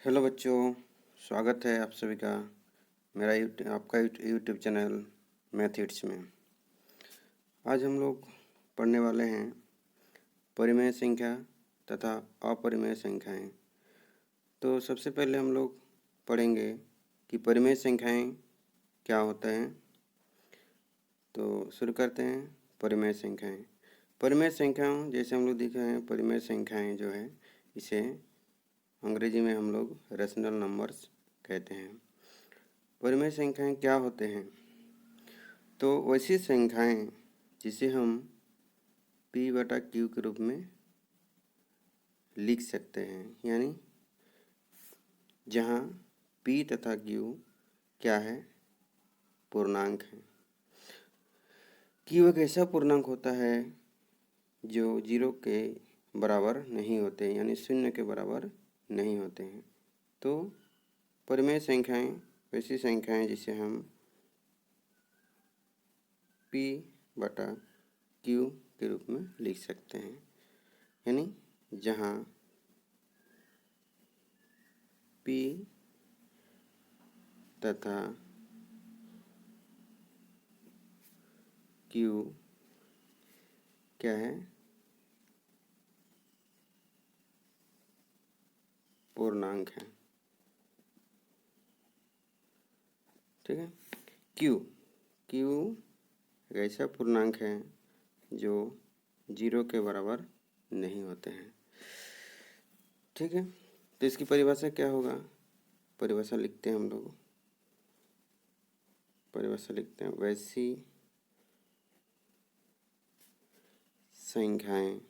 Hello बच्चों, स्वागत है आप सभी का मेरा आपका यूट्यूब चैनल मैथ्स में। आज हम लोग पढ़ने वाले हैं परिमेय संख्या तथा अपरिमेय संख्याएं। तो सबसे पहले हम लोग पढ़ेंगे कि परिमेय संख्याएं क्या होता है। तो शुरू करते हैं। परिमेय संख्याएं जैसे हम लोग देख रहे हैं, परिमेय संख्याएं जो है इसे अंग्रेजी में हम लोग रेशनल नंबर्स कहते हैं। परिमेय संख्याएं क्या होते हैं? तो वैसी संख्याएं जिसे हम p/q के रूप में लिख सकते हैं, यानी जहां p तथा q क्या है? पूर्णांक है। q एक ऐसा पूर्णांक होता है जो 0 के बराबर नहीं होते, यानी 0 के बराबर नहीं होते हैं। तो परिमेय संख्याएं वैसी संख्याएं जिसे हम p/q के रूप में लिख सकते हैं, यानी जहाँ p तथा q क्या है? पूर्णांक है। ठीक है। q एक ऐसा पूर्णांक है जो 0 के बराबर नहीं होते हैं। ठीक है। तो इसकी परिभाषा क्या होगा? परिभाषा लिखते हैं हम लोग। परिभाषा लिखते हैं, वैसी संख्याएं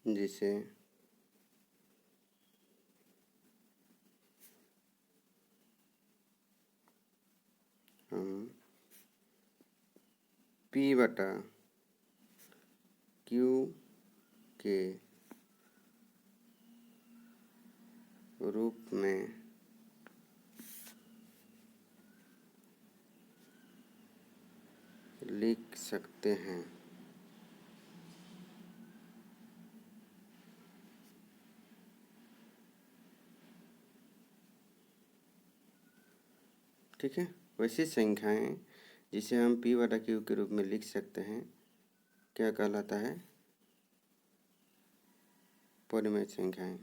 जिसे हम p/q के रूप में लिख सकते हैं। ठीक है। वैसी संख्याएं जिसे हम p/q के रूप में लिख सकते हैं क्या कहलाता है? परिमेय संख्याएं।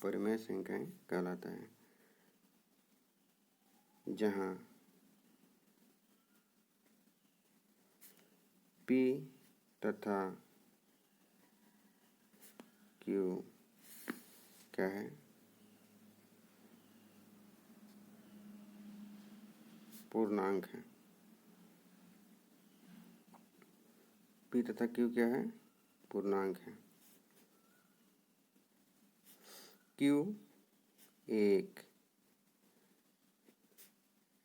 परिमेय संख्याएं कहलाता है जहाँ p तथा q क्या है? पूर्णांक है। p तथा q क्या है? पूर्णांक है। q एक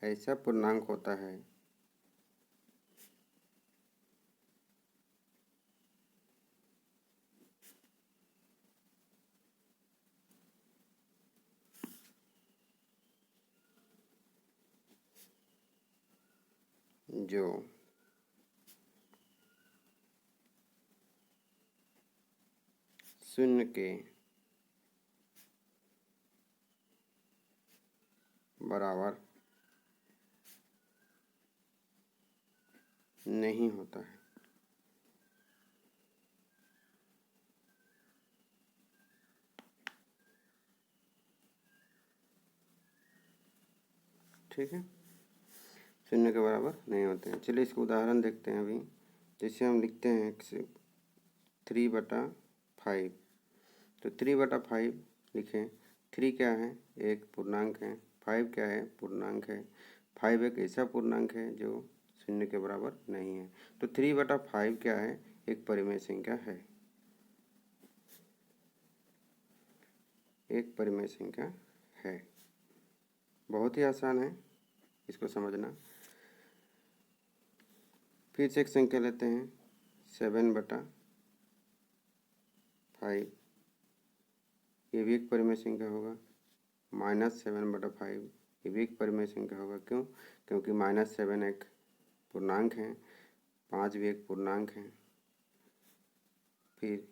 ऐसा पूर्णांक होता है जो 0 के बराबर नहीं होता है। ठीक है। 0 के बराबर नहीं होते हैं। चलिए इसको उदाहरण देखते हैं अभी। जैसे हम लिखते हैं 3/5। तो 3/5 लिखें। 3 क्या है? एक पूर्णांक है। 5 क्या है? पूर्णांक है। 5 एक ऐसा पूर्णांक है जो 0 के बराबर नहीं है। तो 3/5 क्या है? एक परिमेय संख्या है। एक परिमेय संख्या है। बहुत ही आसान है इसको समझना। फिर से एक संख्या लेते हैं 7/5। ये भी एक परिमेय संख्या होगा। -7/5 ये भी एक परिमेय संख्या होगा। क्यों? क्योंकि -7 एक पूर्णांक है 5 भी एक पूर्णांक है। फिर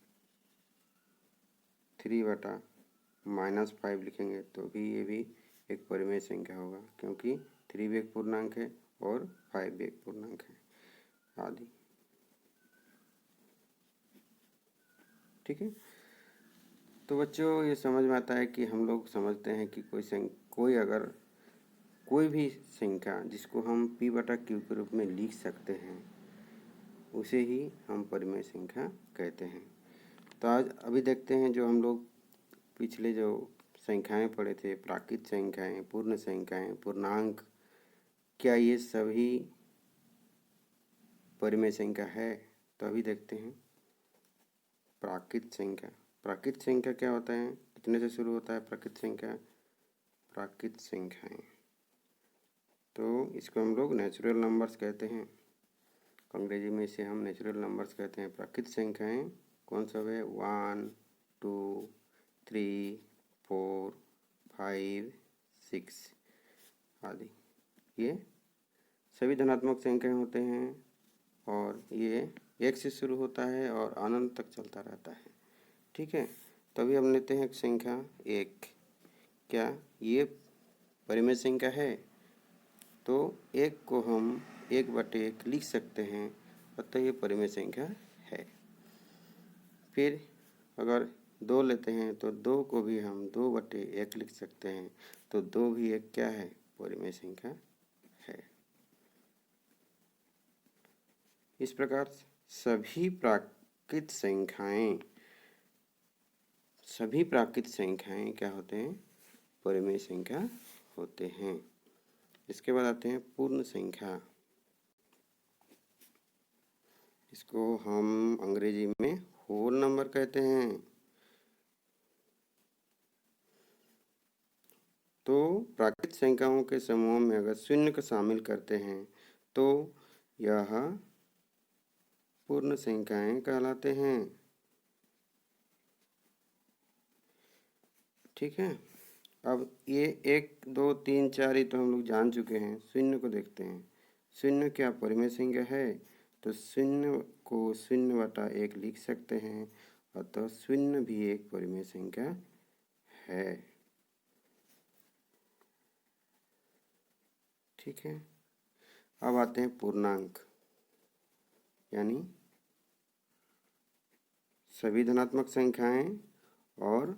3/-5 लिखेंगे तो भी ये भी एक परिमेय संख्या होगा, क्योंकि 3 भी एक पूर्णांक है और 5 भी एक पूर्णांक है आदि। ठीक है, तो बच्चों ये समझ में आता है कि हम लोग समझते हैं कि कोई भी संख्या जिसको हम p/q के रूप में लिख सकते हैं उसे ही हम परिमेय संख्या कहते हैं। तो आज अभी देखते हैं जो हम लोग पिछले जो संख्याएं पढ़े थे, प्राकृत संख्याएं, पूर्ण संख्याएं, पूर्णांक, क्या ये सभी परिमेय संख्या है? तो अभी देखते हैं प्राकृत संख्या। प्राकृत संख्या क्या होता है, कितने से शुरू होता है प्राकृत संख्या? प्राकृत संख्याएं तो इसको हम लोग नेचुरल नंबर्स कहते हैं। अंग्रेजी में इसे हम नेचुरल नंबर्स कहते हैं। प्राकृत संख्याएं कौन सब है? 1, 2, 3, 4, 5, 6 आदि। ये सभी धनात्मक संख्याएं होते हैं और ये 1 से शुरू होता है और अनंत तक चलता रहता है। ठीक है, तभी हम लेते हैं संख्या 1। क्या ये परिमेय संख्या है? तो 1 को हम 1/1 लिख सकते हैं, अतः ये परिमेय संख्या है। फिर अगर 2 लेते हैं तो 2 को भी हम 2/1 लिख सकते हैं, तो 2 भी एक क्या है? परिमेय संख्या है। इस प्रकार सभी प्राकृत संख्याएं क्या होते हैं? परिमेय संख्या होते हैं। इसके बाद आते हैं पूर्ण संख्या। इसको हम अंग्रेजी में होल नंबर कहते हैं। तो प्राकृत संख्याओं के समूह में अगर शून्य को शामिल करते हैं तो यह पूर्ण संख्याएं कहलाते हैं। ठीक है, अब ये 1, 2, 3, 4 ही तो हम लोग जान चुके हैं। शून्य को देखते हैं। शून्य क्या परिमेय संख्या है? तो शून्य को 0/1 लिख सकते हैं, अतः शून्य भी एक परिमेय संख्या है। ठीक है, अब आते हैं पूर्णांक, यानी सभी धनात्मक संख्याएं और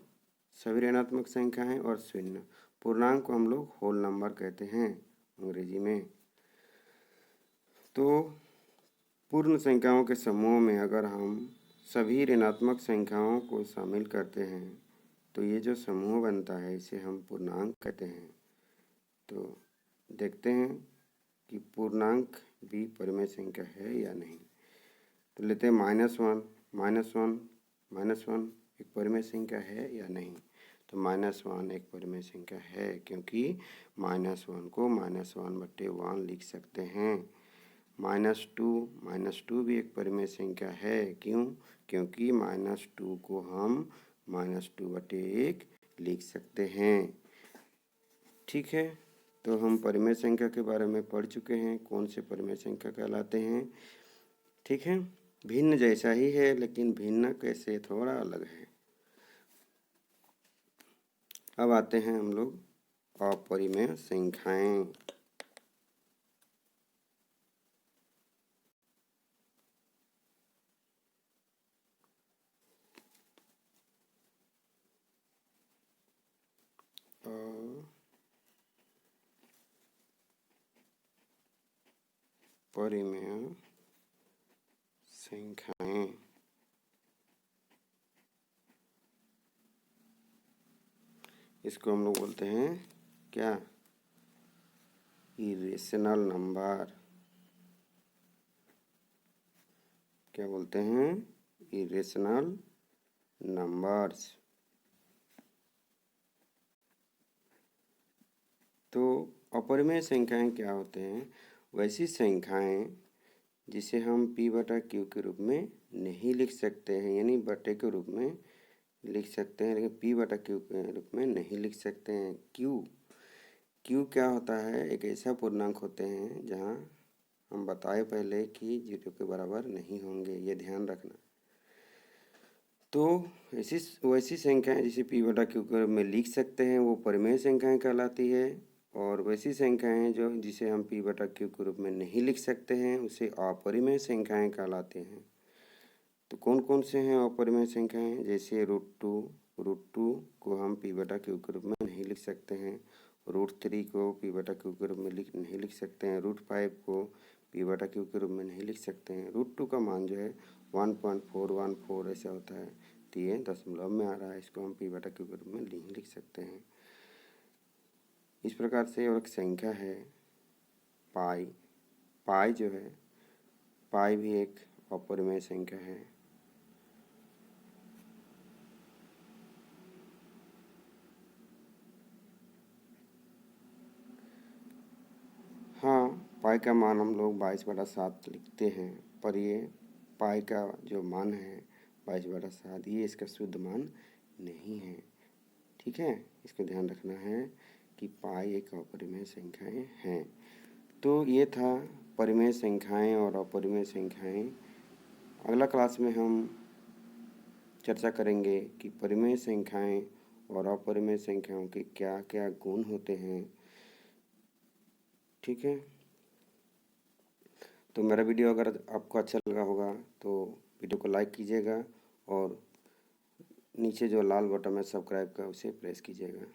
सभी ऋणात्मक संख्याएं और शून्य। पूर्णांक को हम लोग होल नंबर कहते हैं अंग्रेजी में। तो पूर्ण संख्याओं के समूह में अगर हम सभी ऋणात्मक संख्याओं को शामिल करते हैं तो ये जो समूह बनता है इसे हम पूर्णांक कहते हैं। तो देखते हैं कि पूर्णांक भी परिमेय संख्या है या नहीं। तो लेते हैं -1, -1 एक परिमेय संख्या है या नहीं? तो -1 एक परिमेय संख्या है, क्योंकि -1 को -1/1 लिख सकते हैं। -2 भी एक परिमेय संख्या है। क्यों? क्योंकि -2 को हम -2/1 लिख सकते हैं। ठीक है, तो हम परिमेय संख्या के बारे में पढ़ चुके हैं, कौन से परिमेय संख्या कहलाते हैं। ठीक है, भिन्न जैसा ही है लेकिन भिन्न कैसे थोड़ा अलग है। अब आते हैं हम लोग अपरिमेय संख्याएं। अपरिमेय संख्याएं इसको हम लोग बोलते हैं क्या? Irrational number. क्या बोलते हैं? Irrational numbers. तो अपरिमेय संख्याएं क्या होते हैं? वैसी संख्याएं जिसे हम p/q के रूप में नहीं लिख सकते हैं, यानी बटे के रूप में लिख सकते हैं लेकिन p/q के रूप में नहीं लिख सकते हैं। q क्या होता है? एक ऐसा पूर्णांक होते हैं जहाँ हम बताए पहले कि 0 के बराबर नहीं होंगे, ये ध्यान रखना। तो वैसी संख्याएं जिसे p बटा क्यू के रूप में लिख सकते हैं वो परिमेय संख्याएं कहलाती है, और वैसी संख्याएं जो जिसे हम p बटा क्यू के रूप में नहीं लिख सकते हैं उसे अपरिमेय संख्याएं कहलाते हैं। तो कौन कौन से हैं अपरिमेय संख्याएं? जैसे रूट टू को हम p बटा क्यू के रूप में नहीं लिख सकते हैं, √3 को p बटा क्यू के रूप में नहीं लिख सकते हैं, √5 को p बटा क्यू के रूप में नहीं लिख सकते हैं। √2 का मान जो है 1.414 ऐसा होता है, तो ये दशमलव में आ रहा है, इसको हम p बटा क्यू के रूप में नहीं लिख सकते हैं। इस प्रकार से और एक संख्या है पाई जो है, पाई भी एक अपरिमेय संख्या है। हाँ, पाई का मान हम लोग 22/7 लिखते हैं, पर ये पाई का जो मान है 22/7 ये इसका शुद्ध मान नहीं है। ठीक है, इसको ध्यान रखना है कि पाई एक अपरिमेय संख्याएं हैं। तो ये था परिमेय संख्याएं और अपरिमेय संख्याएं। अगला क्लास में हम चर्चा करेंगे कि परिमेय संख्याएं और अपरिमेय संख्याओं के क्या क्या गुण होते हैं। ठीक है, तो मेरा वीडियो अगर आपको अच्छा लगा होगा तो वीडियो को लाइक कीजिएगा और नीचे जो लाल बटन है सब्सक्राइब का उसे प्रेस कीजिएगा।